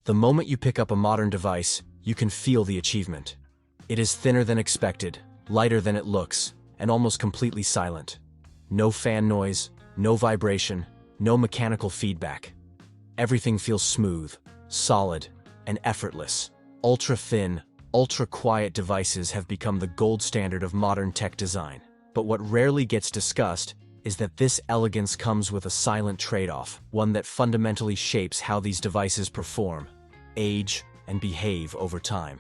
The moment you pick up a modern device, you can feel the achievement. It is thinner than expected, lighter than it looks, and almost completely silent. No fan noise, no vibration, no mechanical feedback. Everything feels smooth, solid, and effortless. Ultra-thin, ultra-quiet devices have become the gold standard of modern tech design. But what rarely gets discussed is that this elegance comes with a silent trade-off, one that fundamentally shapes how these devices perform, age, and behave over time.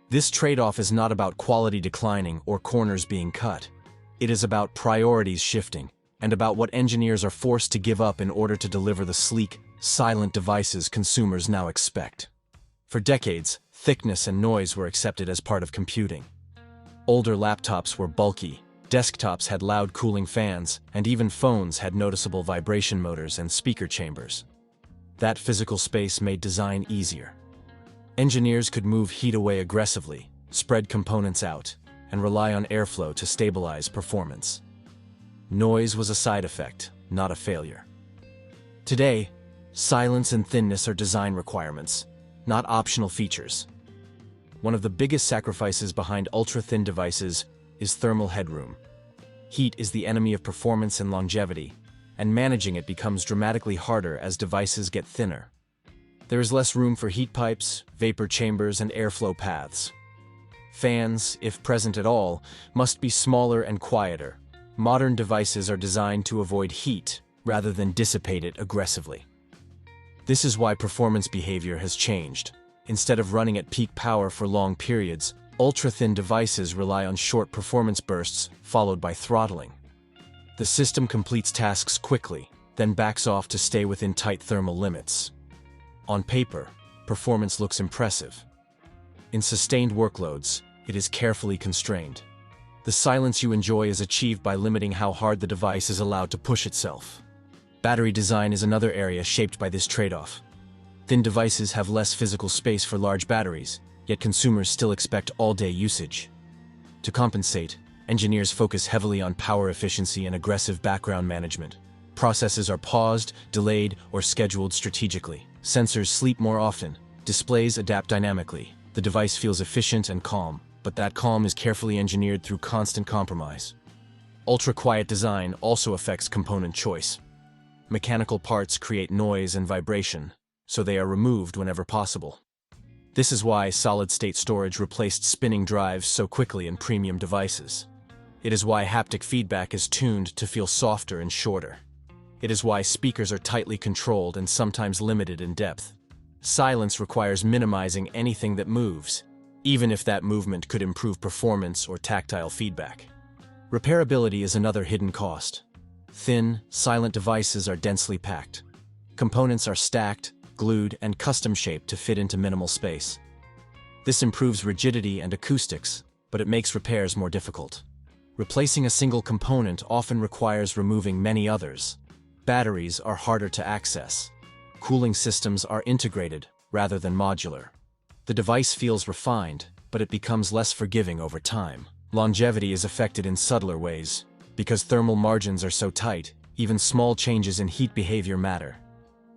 This trade-off is not about quality declining or corners being cut. It is about priorities shifting, and about what engineers are forced to give up in order to deliver the sleek, silent devices consumers now expect. For decades, thickness and noise were accepted as part of computing. Older laptops were bulky, desktops had loud cooling fans, and even phones had noticeable vibration motors and speaker chambers. That physical space made design easier. Engineers could move heat away aggressively, spread components out, and rely on airflow to stabilize performance. Noise was a side effect, not a failure. Today, silence and thinness are design requirements, not optional features. One of the biggest sacrifices behind ultra-thin devices is thermal headroom. Heat is the enemy of performance and longevity, and managing it becomes dramatically harder as devices get thinner. There is less room for heat pipes, vapor chambers, and airflow paths. Fans, if present at all, must be smaller and quieter. Modern devices are designed to avoid heat rather than dissipate it aggressively. This is why performance behavior has changed. Instead of running at peak power for long periods, ultra-thin devices rely on short performance bursts followed by throttling. The system completes tasks quickly, then backs off to stay within tight thermal limits. On paper, performance looks impressive. In sustained workloads, it is carefully constrained. The silence you enjoy is achieved by limiting how hard the device is allowed to push itself. Battery design is another area shaped by this trade-off. Thin devices have less physical space for large batteries, yet consumers still expect all-day usage. To compensate, engineers focus heavily on power efficiency and aggressive background management. Processes are paused, delayed, or scheduled strategically. Sensors sleep more often. Displays adapt dynamically. The device feels efficient and calm, but that calm is carefully engineered through constant compromise. Ultra-quiet design also affects component choice. Mechanical parts create noise and vibration, so they are removed whenever possible. This is why solid-state storage replaced spinning drives so quickly in premium devices. It is why haptic feedback is tuned to feel softer and shorter. It is why speakers are tightly controlled and sometimes limited in depth. Silence requires minimizing anything that moves, even if that movement could improve performance or tactile feedback. Repairability is another hidden cost. Thin, silent devices are densely packed. Components are stacked, glued, and custom-shaped to fit into minimal space. This improves rigidity and acoustics, but it makes repairs more difficult. Replacing a single component often requires removing many others. Batteries are harder to access. Cooling systems are integrated rather than modular. The device feels refined, but it becomes less forgiving over time. Longevity is affected in subtler ways. Because thermal margins are so tight, even small changes in heat behavior matter.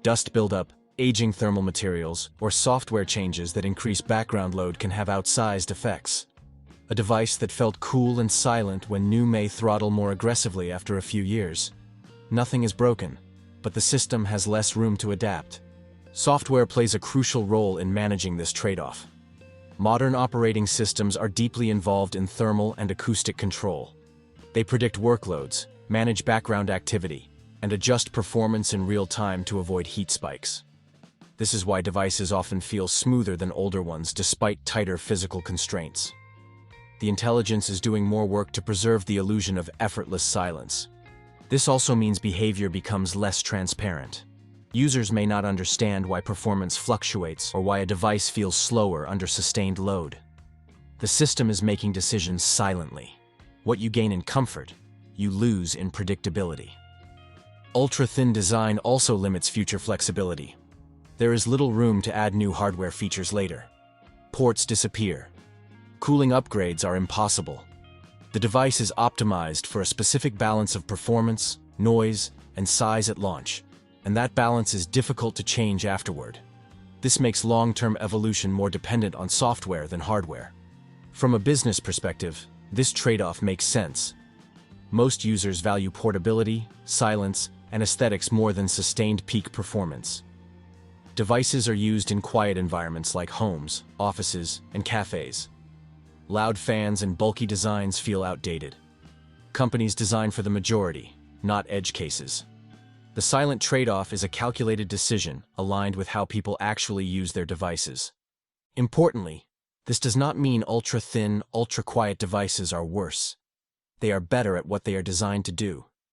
Dust buildup, aging thermal materials, or software changes that increase background load can have outsized effects. A device that felt cool and silent when new may throttle more aggressively after a few years. Nothing is broken, but the system has less room to adapt. Software plays a crucial role in managing this trade-off. Modern operating systems are deeply involved in thermal and acoustic control. They predict workloads, manage background activity, and adjust performance in real time to avoid heat spikes. This is why devices often feel smoother than older ones despite tighter physical constraints. The intelligence is doing more work to preserve the illusion of effortless silence. This also means behavior becomes less transparent. Users may not understand why performance fluctuates or why a device feels slower under sustained load. The system is making decisions silently. What you gain in comfort, you lose in predictability. Ultra-thin design also limits future flexibility. There is little room to add new hardware features later. Ports disappear. Cooling upgrades are impossible. The device is optimized for a specific balance of performance, noise, and size at launch, and that balance is difficult to change afterward. This makes long-term evolution more dependent on software than hardware. From a business perspective, this trade-off makes sense. Most users value portability, silence, and aesthetics more than sustained peak performance. Devices are used in quiet environments like homes, offices, and cafes. Loud fans and bulky designs feel outdated. Companies design for the majority, not edge cases. The silent trade-off is a calculated decision aligned with how people actually use their devices. Importantly, this does not mean ultra-thin, ultra-quiet devices are worse. They are better at what they are designed to do.